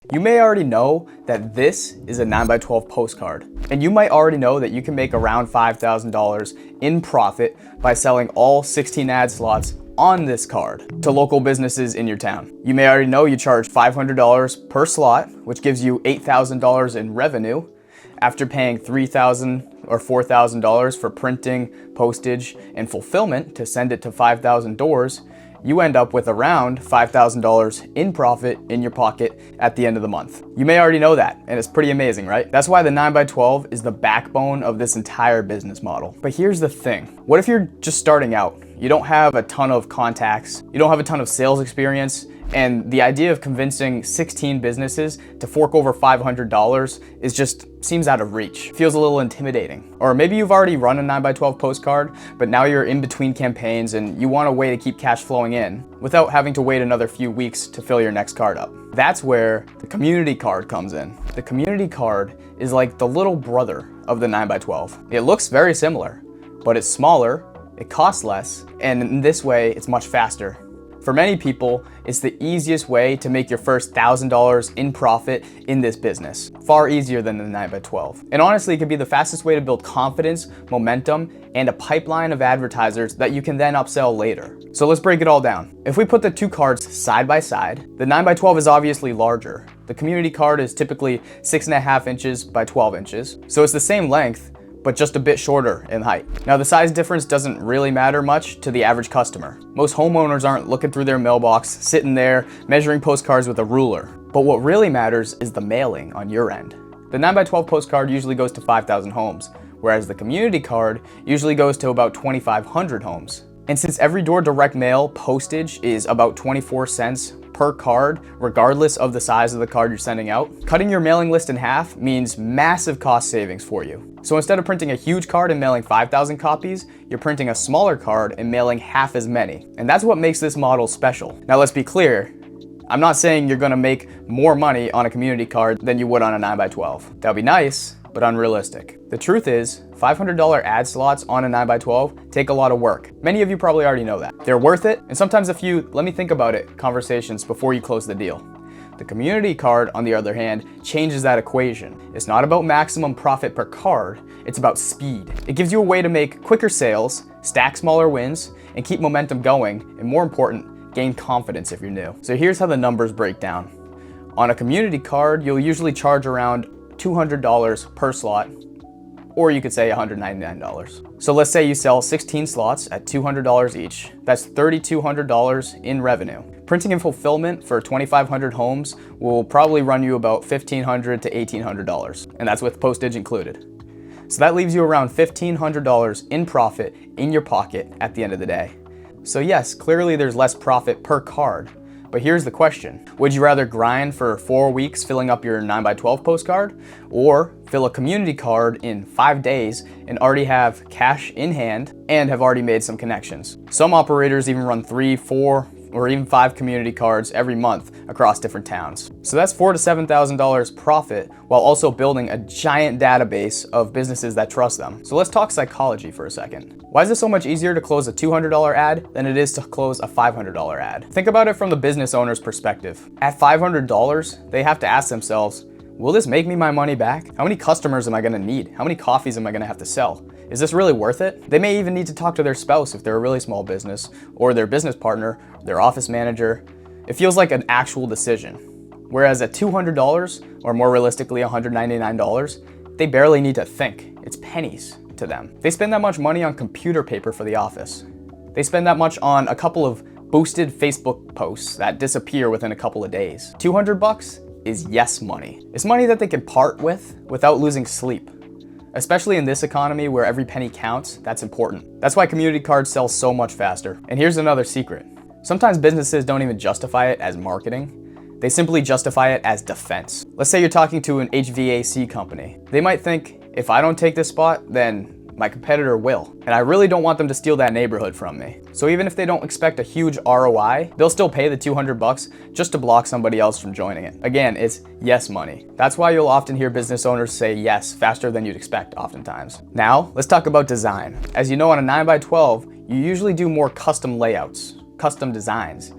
You may already know that this is a 9x12 postcard, and you might already know that you can make around $5,000 in profit by selling all 16 ad slots on this card to local businesses in your town. You may already know you charge $500 per slot, which gives you $8,000 in revenue after paying $3,000 or $4,000 for printing, postage, and fulfillment to send it to 5,000 doors. You end up with around $5,000 in profit in your pocket at the end of the month. You may already know that, and it's pretty amazing, right? That's why the 9x12 is the backbone of this entire business model. But here's the thing. What if you're just starting out? You don't have a ton of contacts, you don't have a ton of sales experience, and the idea of convincing 16 businesses to fork over $500 seems out of reach. Feels a little intimidating. Or maybe you've already run a 9x12 postcard, but now you're in between campaigns and you want a way to keep cash flowing in without having to wait another few weeks to fill your next card up. That's where the community card comes in. The community card is like the little brother of the 9x12. It looks very similar, but it's smaller, it costs less, and in this way, it's much faster. For many people, it's the easiest way to make your first $1,000 in profit in this business. Far easier than the 9x12. And honestly, it can be the fastest way to build confidence, momentum, and a pipeline of advertisers that you can then upsell later. So let's break it all down. If we put the two cards side by side, the 9x12 is obviously larger. The community card is typically 6.5 inches by 12 inches. So it's the same length, but just a bit shorter in height. Now, the size difference doesn't really matter much to the average customer. Most homeowners aren't looking through their mailbox, sitting there, measuring postcards with a ruler. But what really matters is the mailing on your end. The 9x12 postcard usually goes to 5,000 homes, whereas the community card usually goes to about 2,500 homes. And since every door direct mail postage is about 24 cents per card, regardless of the size of the card you're sending out, cutting your mailing list in half means massive cost savings for you. So instead of printing a huge card and mailing 5,000 copies, you're printing a smaller card and mailing half as many. And that's what makes this model special. Now let's be clear, I'm not saying you're gonna make more money on a community card than you would on a 9x12. That would be nice, but unrealistic. The truth is, $500 ad slots on a 9x12 take a lot of work. Many of you probably already know that. They're worth it, and sometimes a few let me think about it conversations before you close the deal. The community card, on the other hand, changes that equation. It's not about maximum profit per card, it's about speed. It gives you a way to make quicker sales, stack smaller wins, and keep momentum going, and more important, gain confidence if you're new. So here's how the numbers break down. On a community card, you'll usually charge around $200 per slot, or you could say $199. So let's say you sell 16 slots at $200 each. That's $3,200 in revenue. Printing and fulfillment for 2,500 homes will probably run you about $1,500 to $1,800, and that's with postage included. So that leaves you around $1,500 in profit in your pocket at the end of the day. So yes, clearly there's less profit per card, but here's the question. Would you rather grind for 4 weeks filling up your 9x12 postcard, or fill a community card in 5 days and already have cash in hand and have already made some connections? Some operators even run 3, 4, or even 5 community cards every month across different towns. So that's $4,000 to $7,000 profit while also building a giant database of businesses that trust them. So let's talk psychology for a second. Why is it so much easier to close a $200 ad than it is to close a $500 ad? Think about it from the business owner's perspective. At $500, they have to ask themselves, will this make me my money back? How many customers am I gonna need? How many coffees am I gonna have to sell? Is this really worth it? They may even need to talk to their spouse if they're a really small business, or their business partner, their office manager. It feels like an actual decision. Whereas at $200, or more realistically $199, they barely need to think. It's pennies to them. They spend that much money on computer paper for the office. They spend that much on a couple of boosted Facebook posts that disappear within a couple of days. $200 is yes money. It's money that they can part with without losing sleep. Especially in this economy where every penny counts, that's important. That's why community cards sell so much faster. And here's another secret. Sometimes businesses don't even justify it as marketing. They simply justify it as defense. Let's say you're talking to an HVAC company. They might think, if I don't take this spot, then my competitor will. And I really don't want them to steal that neighborhood from me. So even if they don't expect a huge ROI, they'll still pay the $200 just to block somebody else from joining it. Again, it's yes money. That's why you'll often hear business owners say yes faster than you'd expect oftentimes. Now, let's talk about design. As you know, on a 9x12, you usually do more custom layouts, custom designs.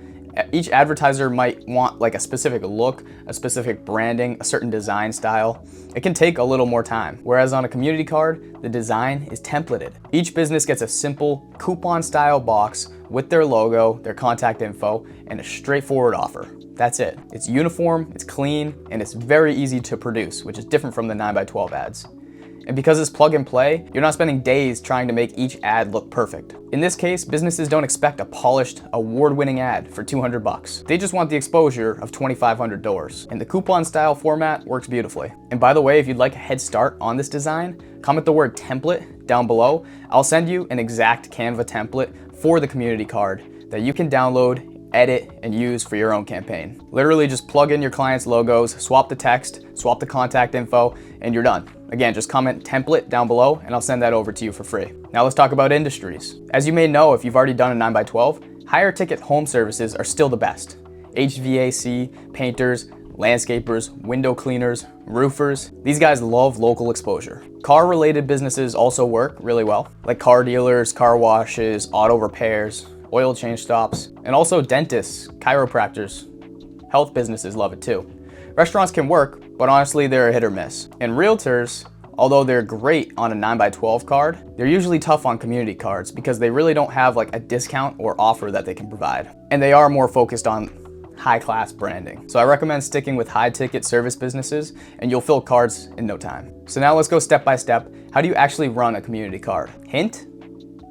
Each advertiser might want like a specific look, a specific branding, a certain design style. It can take a little more time. Whereas on a community card, the design is templated. Each business gets a simple coupon style box with their logo, their contact info, and a straightforward offer. That's it. It's uniform, it's clean, and it's very easy to produce, which is different from the 9x12 ads. And because it's plug and play, you're not spending days trying to make each ad look perfect. In this case, businesses don't expect a polished, award-winning ad for $200. They just want the exposure of 2,500 doors. And the coupon style format works beautifully. And by the way, if you'd like a head start on this design, comment the word template down below. I'll send you an exact Canva template for the community card that you can download, edit, and use for your own campaign. Literally just plug in your client's logos, swap the text, swap the contact info, and you're done. Again, just comment template down below and I'll send that over to you for free. Now let's talk about industries. As you may know, if you've already done a 9x12, higher ticket home services are still the best. HVAC, painters, landscapers, window cleaners, roofers. These guys love local exposure. Car-related businesses also work really well, like car dealers, car washes, auto repairs, oil change stops, and also dentists, chiropractors. Health businesses love it too. Restaurants can work, but honestly, they're a hit or miss. And realtors, although they're great on a 9x12 card, they're usually tough on community cards because they really don't have like a discount or offer that they can provide. And they are more focused on high-class branding. So I recommend sticking with high-ticket service businesses and you'll fill cards in no time. So now let's go step by step. How do you actually run a community card? Hint?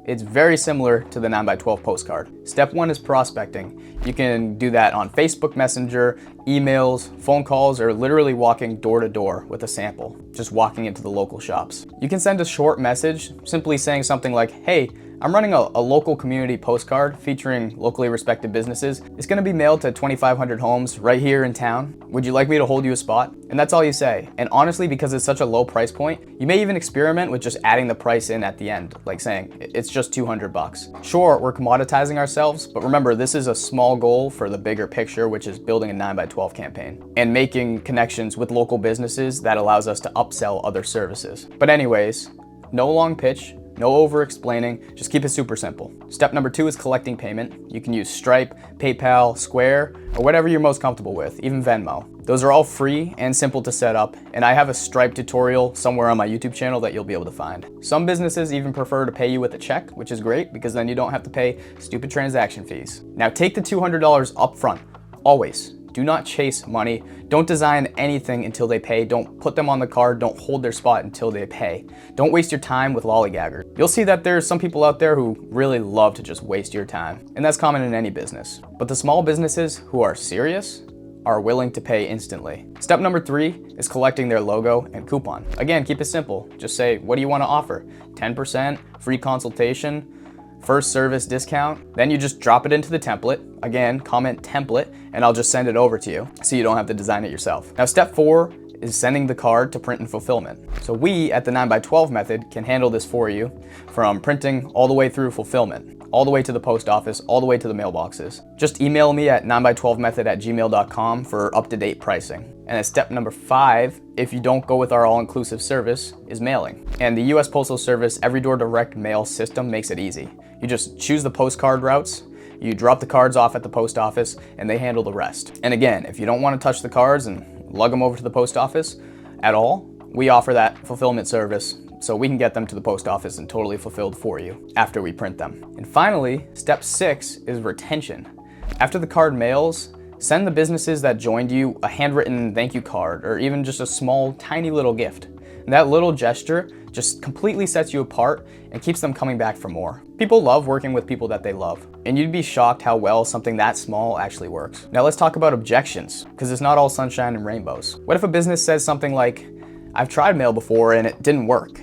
It's very similar to the 9x12 postcard. Step 1 is prospecting. You can do that on Facebook Messenger, emails, phone calls, or literally walking door to door with a sample, just walking into the local shops. You can send a short message simply saying something like, hey, I'm running a local community postcard featuring locally respected businesses. It's gonna be mailed to 2,500 homes right here in town. Would you like me to hold you a spot? And that's all you say. And honestly, because it's such a low price point, you may even experiment with just adding the price in at the end, like saying, it's just $200. Sure, we're commoditizing ourselves, but remember, this is a small goal for the bigger picture, which is building a 9x12 campaign and making connections with local businesses that allows us to upsell other services. But anyways, no long pitch, no over-explaining, just keep it super simple. Step number 2 is collecting payment. You can use Stripe, PayPal, Square, or whatever you're most comfortable with, even Venmo. Those are all free and simple to set up, and I have a Stripe tutorial somewhere on my YouTube channel that you'll be able to find. Some businesses even prefer to pay you with a check, which is great because then you don't have to pay stupid transaction fees. Now take the $200 up front, always. Do not chase money. Don't design anything until they pay. Don't put them on the card. Don't hold their spot until they pay. Don't waste your time with lollygaggers. You'll see that there's some people out there who really love to just waste your time, and that's common in any business. But the small businesses who are serious are willing to pay instantly. Step number 3 is collecting their logo and coupon. Again, keep it simple. Just say, what do you want to offer? 10%, free consultation, first service discount. Then you just drop it into the template. Again, comment template, and I'll just send it over to you so you don't have to design it yourself. Now, step 4 is sending the card to print and fulfillment. So we at the 9x12 method can handle this for you, from printing all the way through fulfillment, all the way to the post office, all the way to the mailboxes. Just email me at 9x12method@gmail.com for up-to-date pricing. And at step number 5, if you don't go with our all-inclusive service, is mailing. And the US Postal Service Every Door Direct Mail system makes it easy. You just choose the postcard routes, you drop the cards off at the post office, and they handle the rest. And again, if you don't want to touch the cards and lug them over to the post office at all, we offer that fulfillment service so we can get them to the post office and totally fulfilled for you after we print them. And finally, step 6 is retention. After the card mails, send the businesses that joined you a handwritten thank you card or even just a small, tiny little gift. And that little gesture just completely sets you apart and keeps them coming back for more. People love working with people that they love, and you'd be shocked how well something that small actually works. Now let's talk about objections, because it's not all sunshine and rainbows. What if a business says something like, I've tried mail before and it didn't work.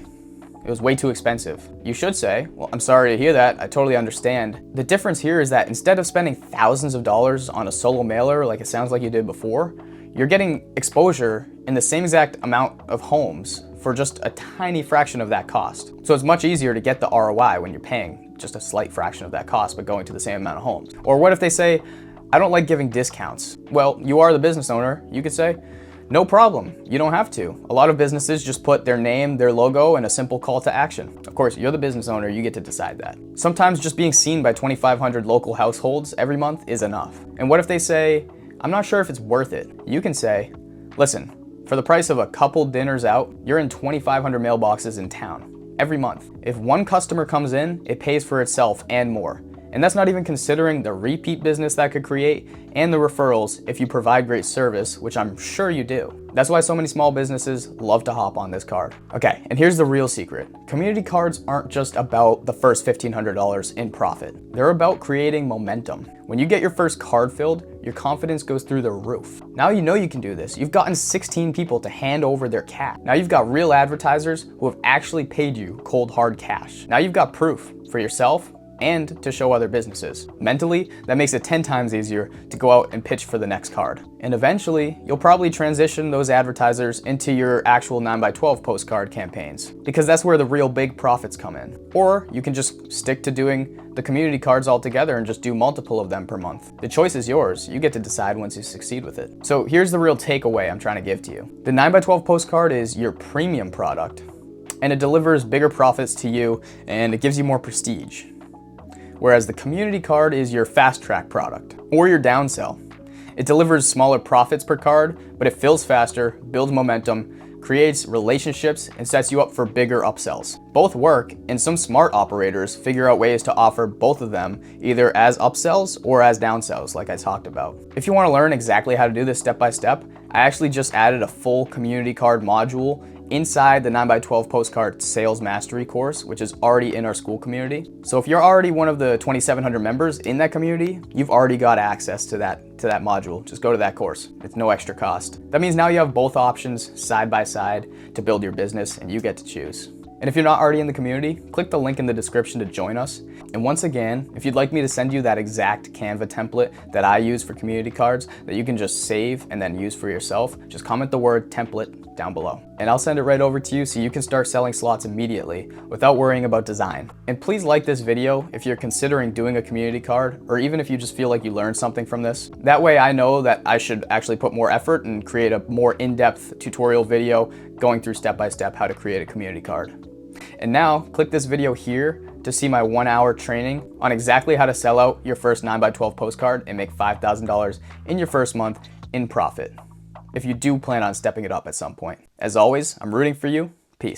It was way too expensive. You should say, well, I'm sorry to hear that, I totally understand. The difference here is that instead of spending thousands of dollars on a solo mailer like it sounds like you did before, you're getting exposure in the same exact amount of homes for just a tiny fraction of that cost. So it's much easier to get the ROI when you're paying just a slight fraction of that cost but going to the same amount of homes. Or what if they say, I don't like giving discounts? Well, you are the business owner. You could say, No problem, you don't have to. A lot of businesses just put their name, their logo, and a simple call to action. Of course, you're the business owner, you get to decide that. Sometimes just being seen by 2,500 local households every month is enough. And what if they say, I'm not sure if it's worth it? You can say, listen, for the price of a couple dinners out, you're in 2,500 mailboxes in town every month. If one customer comes in, it pays for itself and more. And that's not even considering the repeat business that could create and the referrals if you provide great service, which I'm sure you do. That's why so many small businesses love to hop on this card. Okay, and here's the real secret. Community cards aren't just about the first $1,500 in profit. They're about creating momentum. When you get your first card filled, your confidence goes through the roof. Now you know you can do this. You've gotten 16 people to hand over their cash. Now you've got real advertisers who have actually paid you cold hard cash. Now you've got proof for yourself and to show other businesses. Mentally, that makes it 10 times easier to go out and pitch for the next card. And eventually, you'll probably transition those advertisers into your actual 9x12 postcard campaigns, because that's where the real big profits come in. Or you can just stick to doing the community cards altogether and just do multiple of them per month. The choice is yours. You get to decide once you succeed with it. So here's the real takeaway I'm trying to give to you. The 9x12 postcard is your premium product, and it delivers bigger profits to you, and it gives you more prestige. Whereas the community card is your fast track product or your downsell. It delivers smaller profits per card, but it fills faster, builds momentum, creates relationships, and sets you up for bigger upsells. Both work, and some smart operators figure out ways to offer both of them either as upsells or as downsells, like I talked about. If you want to learn exactly how to do this step by step, I actually just added a full community card module inside the 9x12 postcard sales mastery course, which is already in our school community. So if you're already one of the 2,700 members in that community, you've already got access to that module. Just go to that course. It's no extra cost. That means now you have both options side by side to build your business, and you get to choose. And if you're not already in the community, click the link in the description to join us. And once again, if you'd like me to send you that exact Canva template that I use for community cards that you can just save and then use for yourself, just comment the word template down below. And I'll send it right over to you so you can start selling slots immediately without worrying about design. And please like this video if you're considering doing a community card, or even if you just feel like you learned something from this. That way I know that I should actually put more effort and create a more in-depth tutorial video going through step-by-step how to create a community card. And now, click this video here to see my 1-hour training on exactly how to sell out your first 9x12 postcard and make $5,000 in your first month in profit, if you do plan on stepping it up at some point. As always, I'm rooting for you. Peace.